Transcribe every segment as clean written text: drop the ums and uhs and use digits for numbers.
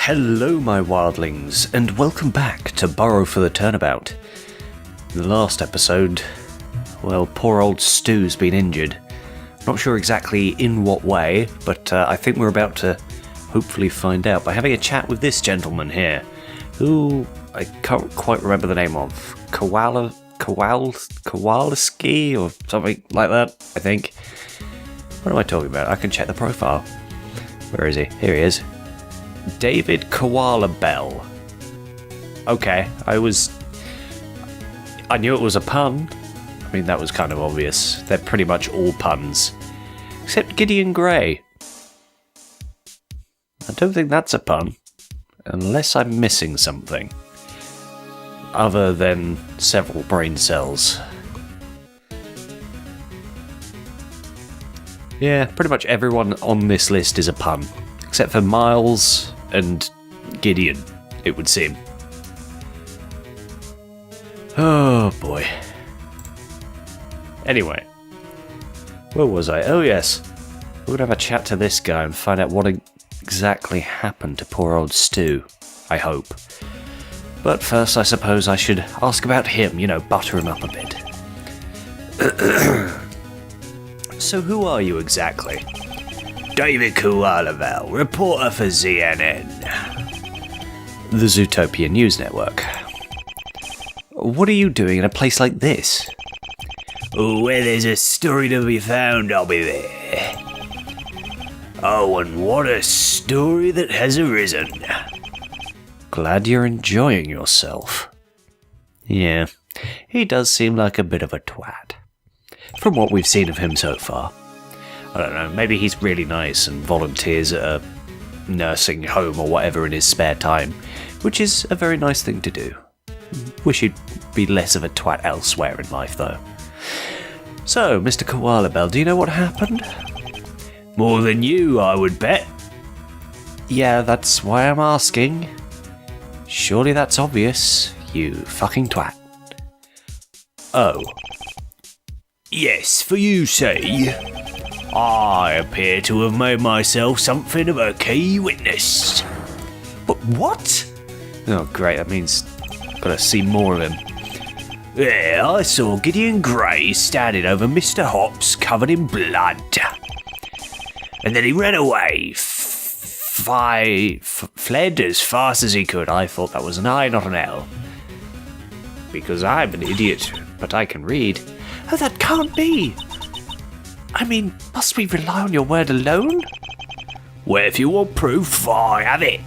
Hello my wildlings, and welcome back to Burrow for the Turnabout. In the last episode, well, poor old Stu's been injured. Not sure exactly in what way, but I think we're about to hopefully find out by having a chat with this gentleman here, who I can't quite remember the name of. Kowalski or something like that, I think. What am I talking about? I can check the profile. Where is he? Here he is. David Koala Bell. Okay, I knew it was a pun. I mean, that was kind of obvious. They're pretty much all puns. Except Gideon Grey. I don't think that's a pun. Unless I'm missing something. Other than several brain cells. Yeah, pretty much everyone on this list is a pun. Except for Miles and Gideon, it would seem. Oh boy. Anyway. Where was I? Oh yes. We're gonna have a chat to this guy and find out what exactly happened to poor old Stu. I hope. But first I suppose I should ask about him, butter him up a bit. So who are you exactly? David Koalaval, reporter for CNN. The Zootopia News Network. What are you doing in a place like this? Oh, where there's a story to be found, I'll be there. Oh, and what a story that has arisen. Glad you're enjoying yourself. Yeah, he does seem like a bit of a twat. From what we've seen of him so far. I don't know, maybe he's really nice and volunteers at a nursing home or whatever in his spare time, which is a very nice thing to do. Wish he'd be less of a twat elsewhere in life, though. So, Mr. Koala Bell, do you know what happened? More than you, I would bet. Yeah, that's why I'm asking. Surely that's obvious, you fucking twat. Oh. Yes, for you see, I appear to have made myself something of a key witness. But what? Oh great, that means I've got to see more of him. Yeah, I saw Gideon Grey standing over Mr. Hops covered in blood. And then he ran away, fled as fast as he could. I thought that was an I, not an L. Because I'm an idiot, but I can read. Oh, that can't be! I mean, must we rely on your word alone? Well, if you want proof, I have it.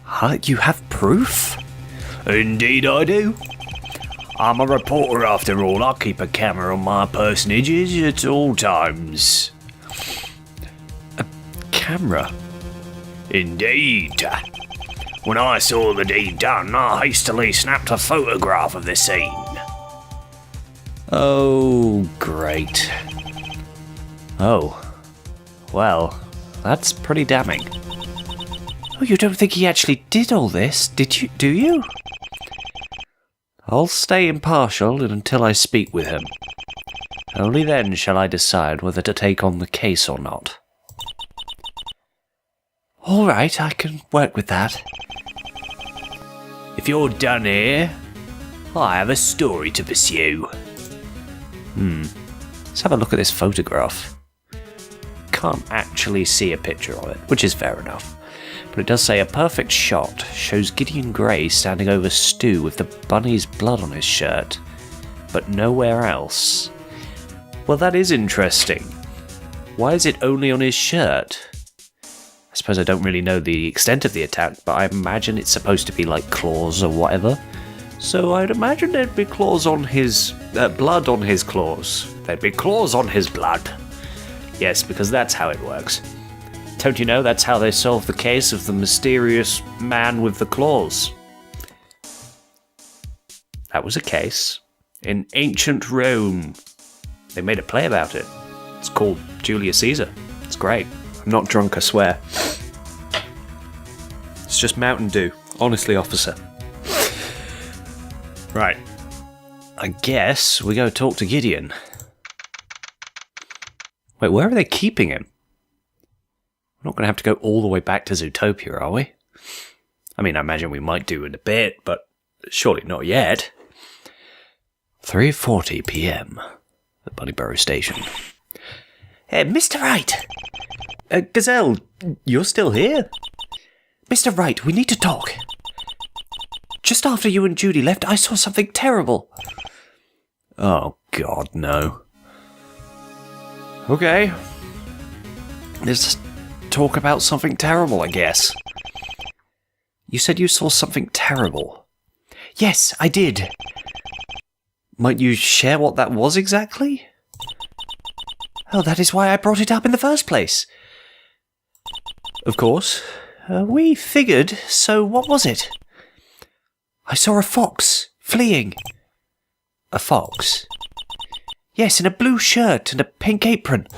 Huh? You have proof? Indeed I do. I'm a reporter after all. I keep a camera on my personages at all times. A camera? Indeed. When I saw the deed done, I hastily snapped a photograph of the scene. Oh, great. Oh. Well, that's pretty damning. Oh, you don't think he actually did all this, do you? I'll stay impartial until I speak with him. Only then shall I decide whether to take on the case or not. All right, I can work with that. If you're done here, I have a story to pursue. Let's have a look at this photograph. Can't actually see a picture of it, which is fair enough. But it does say a perfect shot shows Gideon Grey standing over Stu with the bunny's blood on his shirt, but nowhere else. Well, that is interesting. Why is it only on his shirt? I suppose I don't really know the extent of the attack, but I imagine it's supposed to be like claws or whatever. So I'd imagine there'd be claws on his... blood on his claws. There'd be claws on his blood. Yes, because that's how it works. Don't you know that's how they solved the case of the mysterious man with the claws? That was a case in ancient Rome. They made a play about it. It's called Julius Caesar. It's great. I'm not drunk, I swear. It's just Mountain Dew. Honestly, officer. Right. I guess we go talk to Gideon. Wait, where are they keeping him? We're not going to have to go all the way back to Zootopia, are we? I mean, I imagine we might do in a bit, but surely not yet. 3:40 p.m. The Bunny Burrow station. Hey, Mr. Wright! Gazelle, you're still here? Mr. Wright, we need to talk. Just after you and Judy left, I saw something terrible. Oh, God, no. Okay. Let's talk about something terrible, I guess. You said you saw something terrible. Yes, I did. Might you share what that was exactly? Oh, that is why I brought it up in the first place. Of course. We figured, so what was it? I saw a fox, fleeing. A fox? Yes, in a blue shirt and a pink apron.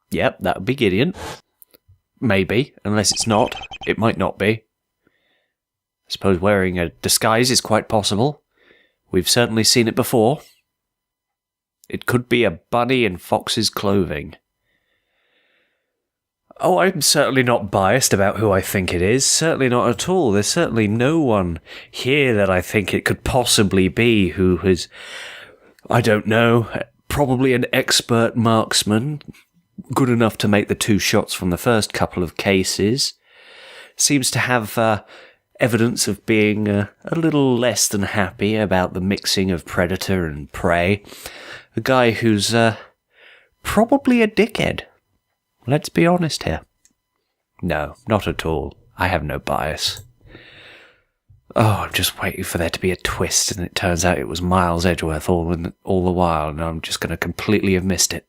Yep, that would be Gideon. Maybe, unless it's not. It might not be. I suppose wearing a disguise is quite possible. We've certainly seen it before. It could be a bunny in fox's clothing. Oh, I'm certainly not biased about who I think it is. Certainly not at all. There's certainly no one here that I think it could possibly be who has, I don't know, probably an expert marksman, good enough to make the 2 shots from the first couple of cases. Seems to have evidence of being a little less than happy about the mixing of predator and prey. A guy who's probably a dickhead. Let's be honest here. No, not at all. I have no bias. Oh, I'm just waiting for there to be a twist, and it turns out it was Miles Edgeworth all the while, and I'm just going to completely have missed it.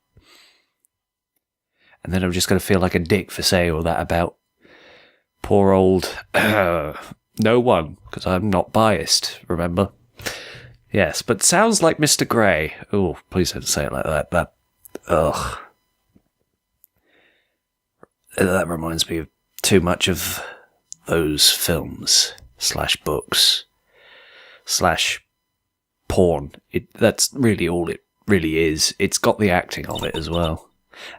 And then I'm just going to feel like a dick for saying all that about poor old no one, because I'm not biased, remember? Yes, but sounds like Mr. Grey. Oh, please don't say it like that. Ugh. That reminds me of too much of those films / books / porn. That's really all it really is. It's got the acting of it as well.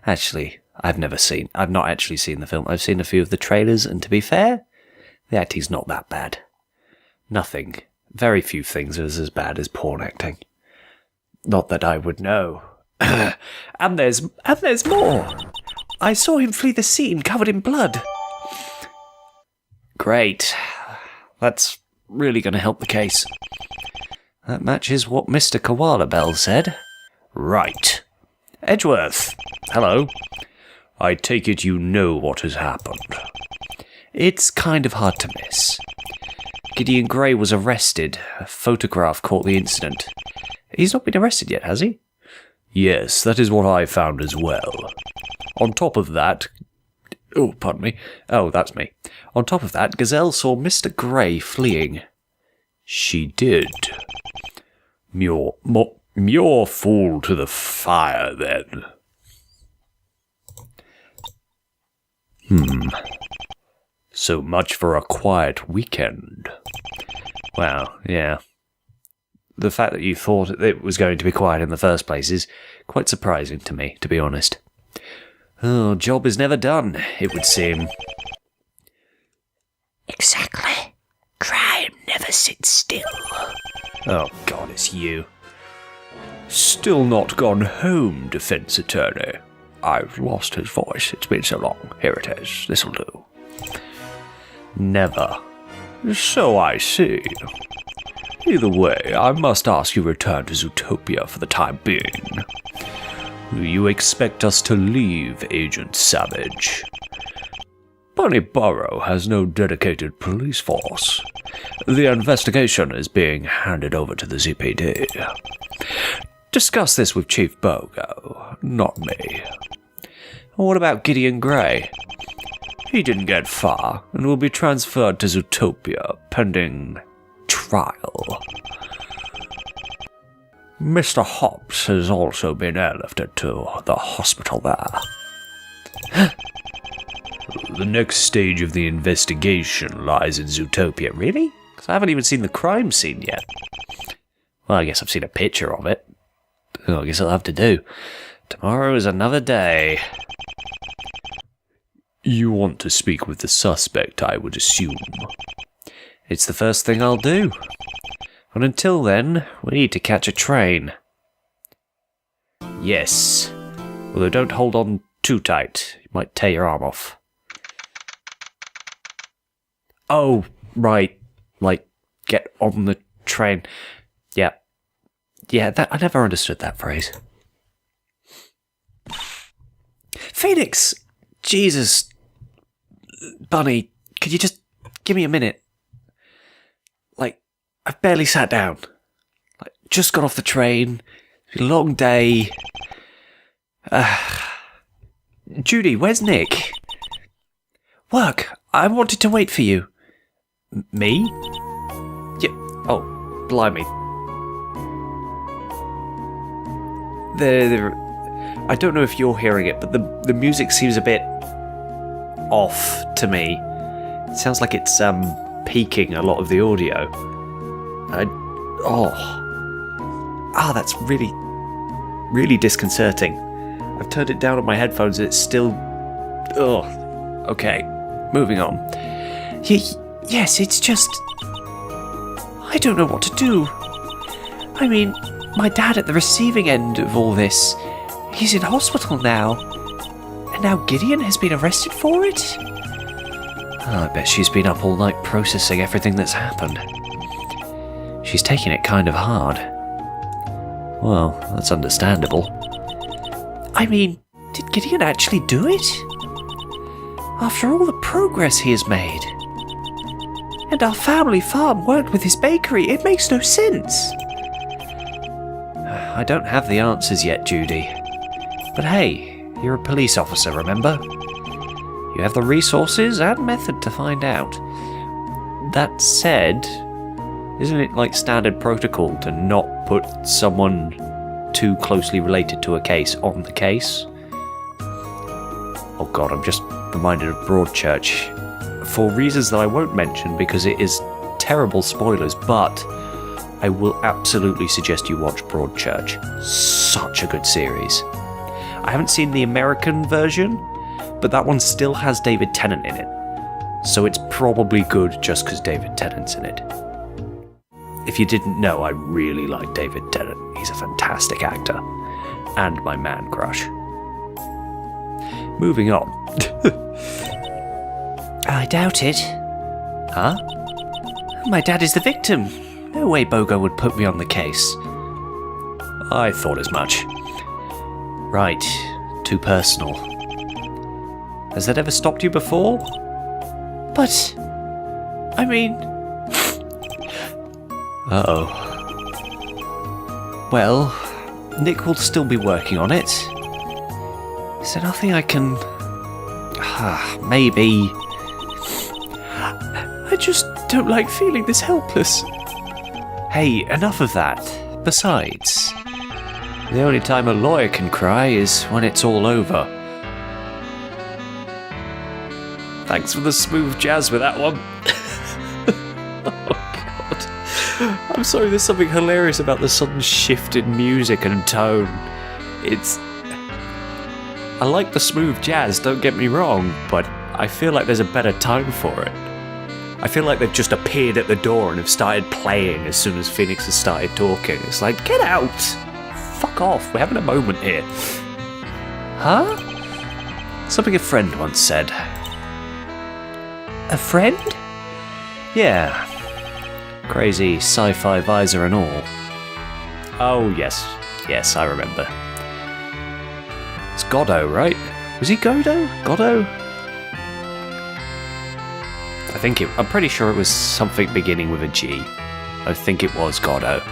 Actually, I've not actually seen the film. I've seen a few of the trailers, and to be fair, the acting's not that bad. Nothing. Very few things are as bad as porn acting. Not that I would know. And there's more. I saw him flee the scene covered in blood. Great. That's really going to help the case. That matches what Mr. Koala Bell said. Right. Edgeworth. Hello. I take it you know what has happened. It's kind of hard to miss. Gideon Grey was arrested. A photograph caught the incident. He's not been arrested yet, has he? Yes, that is what I found as well. On top of that... Oh, pardon me. Oh, that's me. On top of that, Gazelle saw Mr. Grey fleeing. She did. More fool to the fire, then. So much for a quiet weekend. Well, yeah. The fact that you thought it was going to be quiet in the first place is quite surprising to me, to be honest. Oh, job is never done, it would seem. Exactly. Crime never sits still. Oh, God, it's you. Still not gone home, defence attorney. I've lost his voice. It's been so long. Here it is. This'll do. Never. So I see. Either way, I must ask you return to Zootopia for the time being. You expect us to leave, Agent Savage? Bunny Burrow has no dedicated police force. The investigation is being handed over to the ZPD. Discuss this with Chief Bogo, not me. What about Gideon Grey? He didn't get far, and will be transferred to Zootopia, pending trial. Mr. Hobbs has also been airlifted to the hospital there. The next stage of the investigation lies in Zootopia. Really? Because I haven't even seen the crime scene yet. Well, I guess I've seen a picture of it. Oh, I guess I'll have to do. Tomorrow is another day. You want to speak with the suspect, I would assume. It's the first thing I'll do. But until then, we need to catch a train. Yes. Although don't hold on too tight. You might tear your arm off. Oh, right. Like, get on the train. Yeah. Yeah, I never understood that phrase. Phoenix! Jesus. Bunny, could you just give me a minute? Like, I've barely sat down. Like, just got off the train. It's been a long day. Judy, where's Nick? Work. I wanted to wait for you. Me? Yeah. Oh, blimey. I don't know if you're hearing it, but the music seems a bit off to me. It sounds like it's peaking a lot of the audio. That's really, really disconcerting. I've turned it down on my headphones and it's still... Okay, moving on. Yes, it's just... I don't know what to do. I mean, my dad at the receiving end of all this, he's in hospital now. And now Gideon has been arrested for it? I bet she's been up all night processing everything that's happened. She's taking it kind of hard. Well, that's understandable. I mean, did Gideon actually do it? After all the progress he has made. And our family farm worked with his bakery, it makes no sense. I don't have the answers yet, Judy. But hey, you're a police officer, remember? You have the resources and method to find out. That said, isn't it like standard protocol to not put someone too closely related to a case on the case? Oh god, I'm just reminded of Broadchurch. For reasons that I won't mention because it is terrible spoilers, but I will absolutely suggest you watch Broadchurch. Such a good series. I haven't seen the American version, but that one still has David Tennant in it. So it's probably good just because David Tennant's in it. If you didn't know, I really like David Tennant. He's a fantastic actor. And my man crush. Moving on. I doubt it. Huh? My dad is the victim. No way Bogo would put me on the case. I thought as much. Right. Too personal. Has that ever stopped you before? But... I mean... Uh-oh. Well, Nick will still be working on it. Is there nothing I can... maybe... I just don't like feeling this helpless. Hey, enough of that. Besides, the only time a lawyer can cry is when it's all over. Thanks for the smooth jazz with that one. Oh, God. I'm sorry, there's something hilarious about the sudden shift in music and tone. I like the smooth jazz, don't get me wrong, but I feel like there's a better time for it. I feel like they've just appeared at the door and have started playing as soon as Phoenix has started talking. It's like, get out! Fuck off, we're having a moment here. Huh? Something a friend once said. A friend? Yeah. Crazy sci-fi visor and all. Oh, yes. Yes, I remember. It's Godot, right? Was he Godot? Godot? I'm pretty sure it was something beginning with a G. I think it was Godot.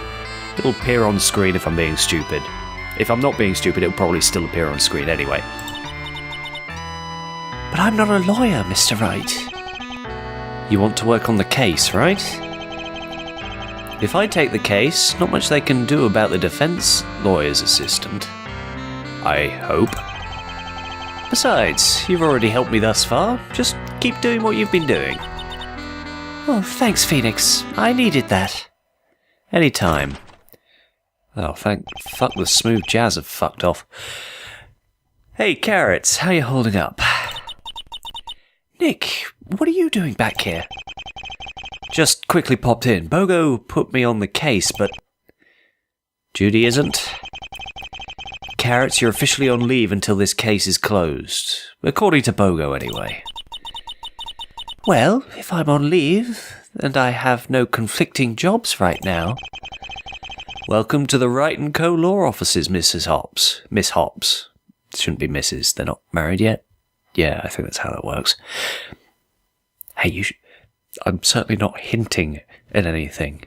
It'll appear on screen if I'm being stupid. If I'm not being stupid, it'll probably still appear on screen anyway. But I'm not a lawyer, Mr. Wright. You want to work on the case, right? If I take the case, not much they can do about the defense lawyer's assistant. I hope. Besides, you've already helped me thus far. Just keep doing what you've been doing. Oh, thanks, Phoenix. I needed that. Anytime. Oh, fuck the smooth jazz have fucked off. Hey, Carrots, how you holding up? Nick, what are you doing back here? Just quickly popped in. Bogo put me on the case, but Judy isn't. Carrots, you're officially on leave until this case is closed. According to Bogo, anyway. Well, if I'm on leave, and I have no conflicting jobs right now... Welcome to the Wright & Co. law offices, Mrs. Hobbs. Miss Hobbs. It shouldn't be Mrs. They're not married yet. Yeah, I think that's how that works. Hey, I'm certainly not hinting at anything.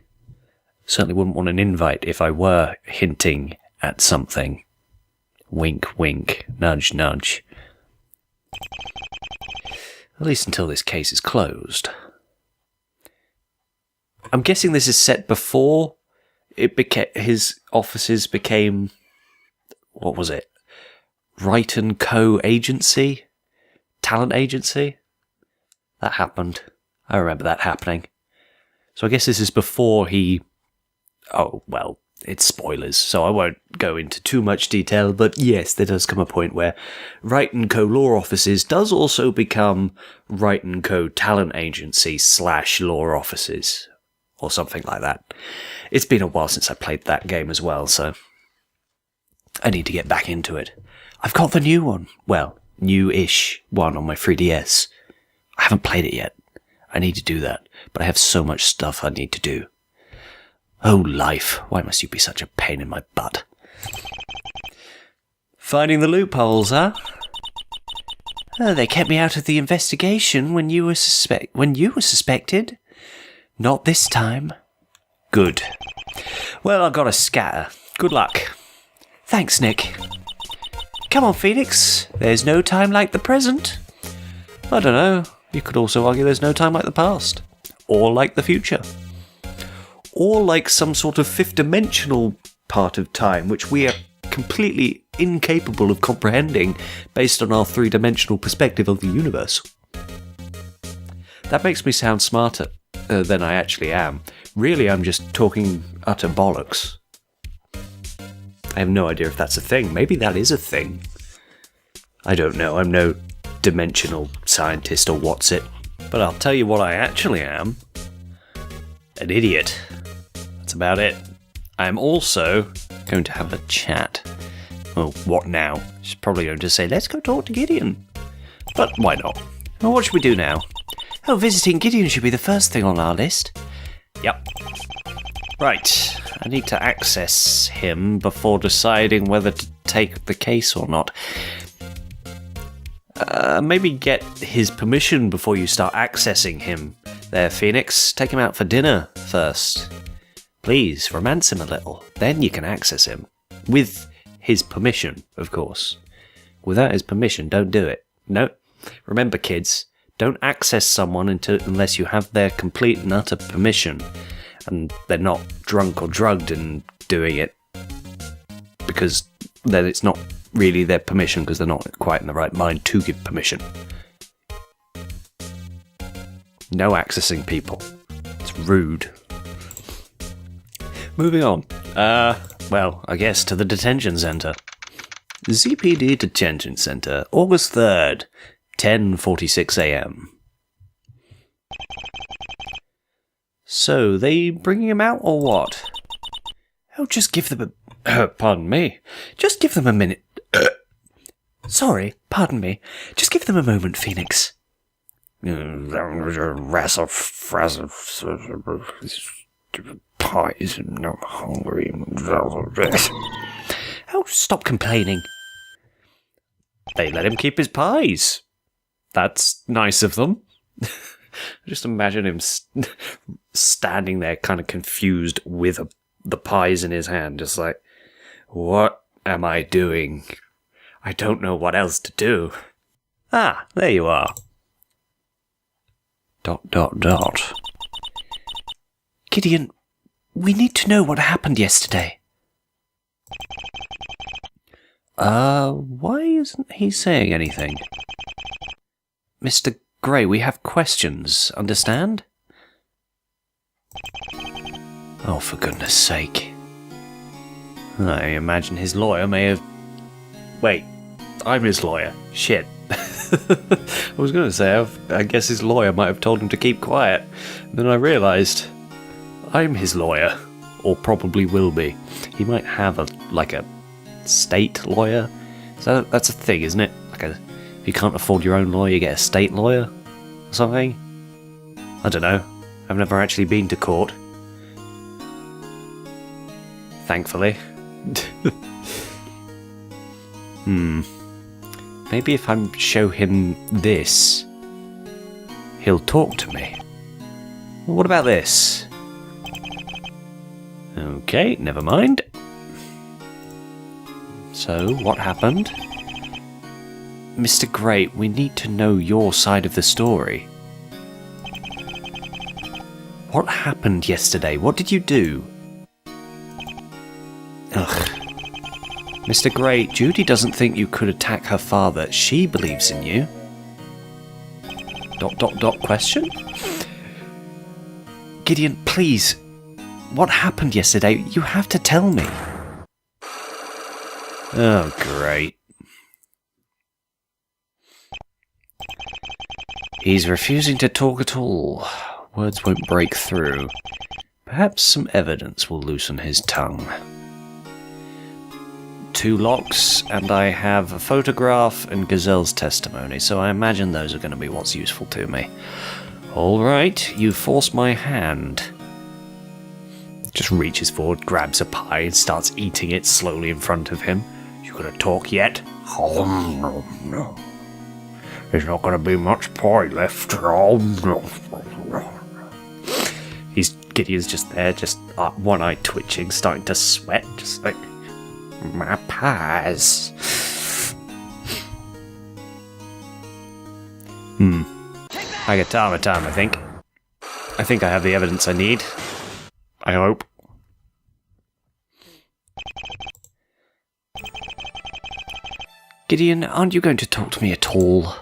Certainly wouldn't want an invite if I were hinting at something. Wink, wink, nudge, nudge. At least until this case is closed. I'm guessing this is set before his offices became... What was it? Wright & Co. agency? Talent agency? That happened. I remember that happening. So I guess this is before he... Oh, well, it's spoilers, so I won't go into too much detail, but yes, there does come a point where Wright & Co. law offices does also become Wright & Co. talent agency / law offices, or something like that. It's been a while since I played that game as well, so I need to get back into it. I've got the new one. Well, new-ish one on my 3DS. I haven't played it yet. I need to do that, but I have so much stuff I need to do. Oh, life, why must you be such a pain in my butt? Finding the loopholes, huh? Oh, they kept me out of the investigation when you were suspected. Not this time. Good. Well, I've got to scatter. Good luck. Thanks, Nick. Come on, Phoenix. There's no time like the present. I don't know. You could also argue there's no time like the past. Or like the future. Or like some sort of fifth-dimensional part of time, which we are completely incapable of comprehending based on our three-dimensional perspective of the universe. That makes me sound smarter than I actually am. Really, I'm just talking utter bollocks. I have no idea if that's a thing. Maybe that is a thing. I don't know. I'm no dimensional scientist or what's it. But I'll tell you what I actually am. An idiot. That's about it. I'm also going to have a chat. Well, what now? She's probably going to say, let's go talk to Gideon. But why not? Well, what should we do now? Oh, visiting Gideon should be the first thing on our list. Yep. Right. I need to access him before deciding whether to take the case or not. Maybe get his permission before you start accessing him. There, Phoenix. Take him out for dinner first. Please, romance him a little. Then you can access him. With his permission, of course. Without his permission, don't do it. No. Remember, kids, don't access someone unless you have their complete and utter permission. And they're not drunk or drugged and doing it. Because then it's not really their permission, because they're not quite in the right mind to give permission. No accessing people. It's rude. Moving on. Well, I guess to the detention centre. ZPD Detention Centre, August 3rd, 10:46 a.m. So, they bringing him out or what? Oh, just give them a... pardon me. Just give them a minute. Sorry, pardon me. Just give them a moment, Phoenix. Pies, I'm not hungry. Oh, stop complaining. They let him keep his pies. That's nice of them. Just imagine him standing there kind of confused with the pies in his hand, just like, what am I doing? I don't know what else to do. Ah, there you are. ... Gideon, we need to know what happened yesterday. Why isn't he saying anything? Mr. Gray, we have questions, understand? Oh, for goodness sake. I imagine his lawyer may have... Wait, I'm his lawyer. Shit. I was going to say, I guess his lawyer might have told him to keep quiet. And then I realised, I'm his lawyer. Or probably will be. He might have a state lawyer. So that's a thing, isn't it? If you can't afford your own lawyer, you get a state lawyer? Or something? I don't know. I've never actually been to court. Thankfully. Maybe if I show him this, he'll talk to me. Well, what about this? Okay, never mind. So, what happened? Mr. Great, we need to know your side of the story. What happened yesterday? What did you do? Ugh. Mr. Great, Judy doesn't think you could attack her father. She believes in you. ... question? Gideon, please. What happened yesterday? You have to tell me. Oh, great. He's refusing to talk at all. Words won't break through. Perhaps some evidence will loosen his tongue. 2 locks, and I have a photograph and Gazelle's testimony, so I imagine those are going to be what's useful to me. Alright, you forced my hand. Just reaches forward, grabs a pie, and starts eating it slowly in front of him. You gonna talk yet? Oh, no. There's not gonna be much pie left. Oh, no. Gideon's just there, just one eye twitching, starting to sweat, just like, my pies. I get time, I think. I think I have the evidence I need. I hope. Gideon, aren't you going to talk to me at all?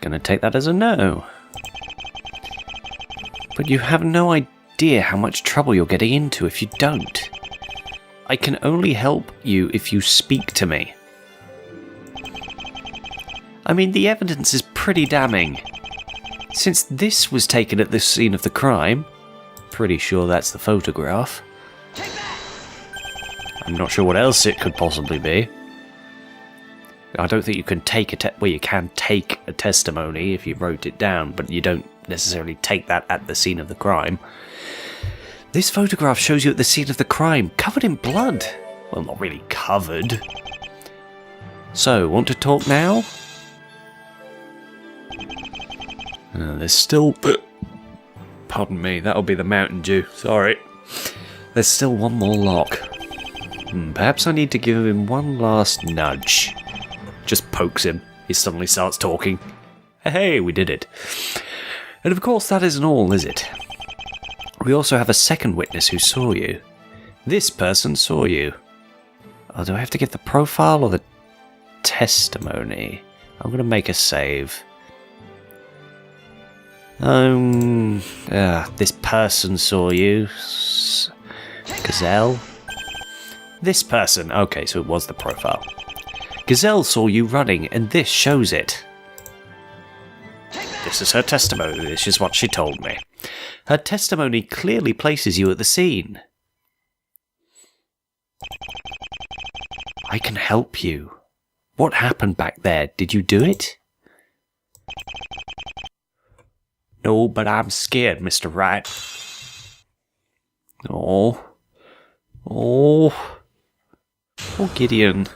Gonna take that as a no. But you have no idea how much trouble you're getting into if you don't. I can only help you if you speak to me. I mean, the evidence is pretty damning. Since this was taken at the scene of the crime, pretty sure that's the photograph. I'm not sure what else it could possibly be. I don't think you can take you can take a testimony if you wrote it down, but you don't necessarily take that at the scene of the crime. This photograph shows you at the scene of the crime, covered in blood. Well, not really covered. So, want to talk now? There's still... Pardon me, that'll be the Mountain Dew, sorry. There's still one more lock. Perhaps I need to give him one last nudge. Just pokes him. He suddenly starts talking. Hey, we did it. And of course that isn't all, is it? We also have a second witness who saw you. This person saw you. Oh, do I have to give the profile or the testimony? I'm going to make a save. This person saw you. Gazelle? This person. Okay, so it was the profile. Gazelle saw you running, and this shows it. This is her testimony. This is what she told me. Her testimony clearly places you at the scene. I can help you. What happened back there? Did you do it? No, but I'm scared, Mr. Wright. Oh, Gideon.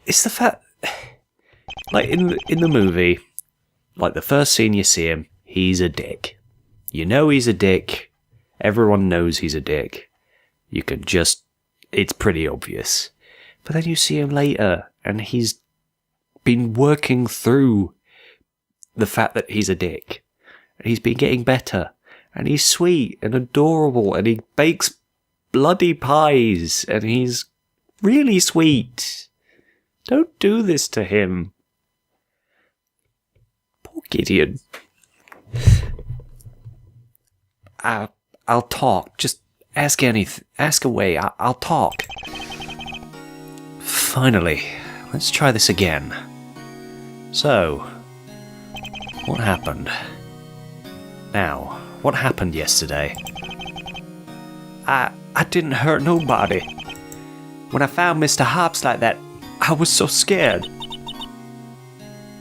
It's the fact, like in the movie, like the first scene you see him, he's a dick. You know he's a dick. Everyone knows he's a dick. You can just, it's pretty obvious. But then you see him later, and he's been working through the fact that he's a dick. And he's been getting better. And he's sweet and adorable, and he bakes bloody pies, and he's really sweet. Don't do this to him. Poor Gideon. I'll talk. Just ask anything. Ask away. I'll talk. Finally, let's try this again. So, what happened? Now, what happened yesterday? I didn't hurt nobody. When I found Mr. Hobbs like that, I was so scared.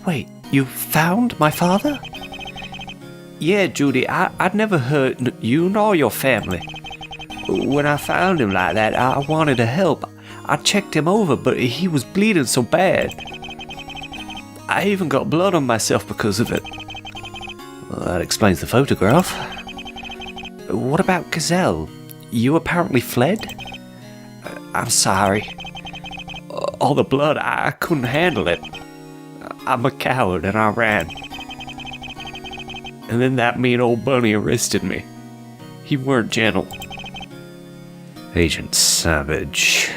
Wait, you found my father? Yeah, Judy, I'd never hurt you nor your family. When I found him like that, I wanted to help. I checked him over, but he was bleeding so bad. I even got blood on myself because of it. Well, that explains the photograph. What about Gazelle? You apparently fled? I'm sorry. All the blood, I couldn't handle it. I'm a coward and I ran. And then that mean old bunny arrested me. He weren't gentle. Agent Savage.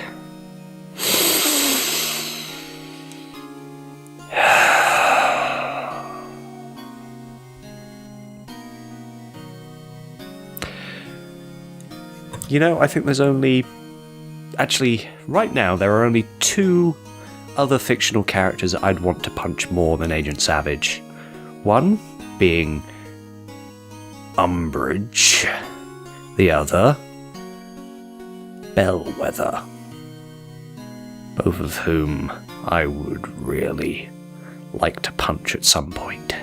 You know, I think there's only... Actually, right now, there are only 2 other fictional characters I'd want to punch more than Agent Savage. One being Umbridge. The other, Bellwether. Both of whom I would really like to punch at some point.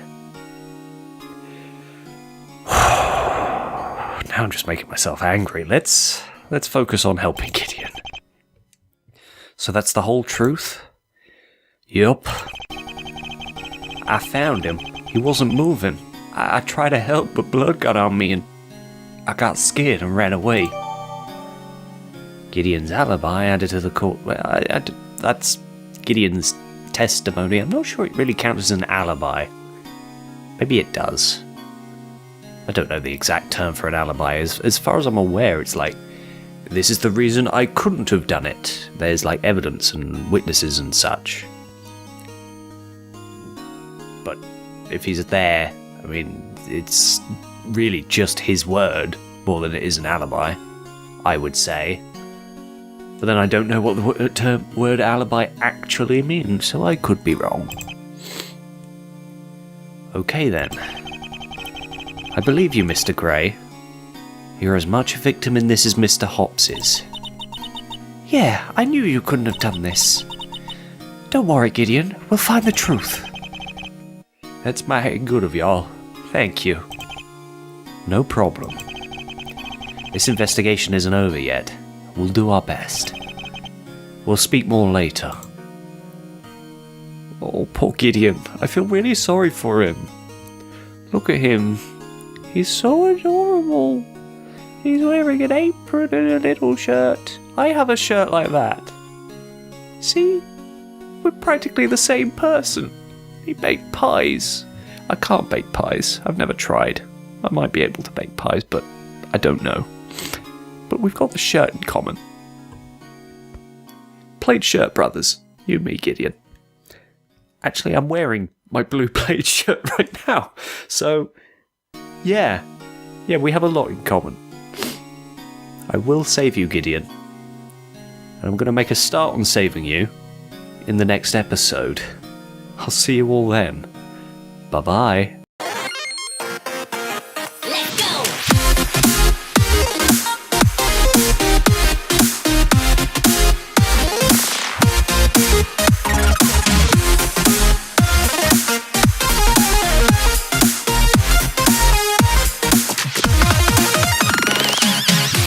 Now I'm just making myself angry. Let's focus on helping Gideon. So that's the whole truth? Yup. I found him. He wasn't moving. I tried to help, but blood got on me and I got scared and ran away. Gideon's alibi added to the court. Well, that's Gideon's testimony. I'm not sure it really counts as an alibi. Maybe it does. I don't know the exact term for an alibi. As far as I'm aware, it's like, this is the reason I couldn't have done it. There's like evidence and witnesses and such. But if he's there, I mean, it's really just his word more than it is an alibi, I would say. But then I don't know what the word alibi actually means, so I could be wrong. Okay then. I believe you, Mr. Grey. You're as much a victim in this as Mr. Hobbs is. Yeah, I knew you couldn't have done this. Don't worry, Gideon. We'll find the truth. That's mighty good of y'all. Thank you. No problem. This investigation isn't over yet. We'll do our best. We'll speak more later. Oh, poor Gideon. I feel really sorry for him. Look at him. He's so adorable. He's wearing an apron and a little shirt. I have a shirt like that. See? We're practically the same person. He baked pies. I can't bake pies. I've never tried. I might be able to bake pies, but I don't know. But we've got the shirt in common. Plaid shirt brothers. You and me, Gideon. Actually, I'm wearing my blue plaid shirt right now. So, yeah, we have a lot in common. I will save you, Gideon. And I'm going to make a start on saving you in the next episode. I'll see you all then. Bye-bye.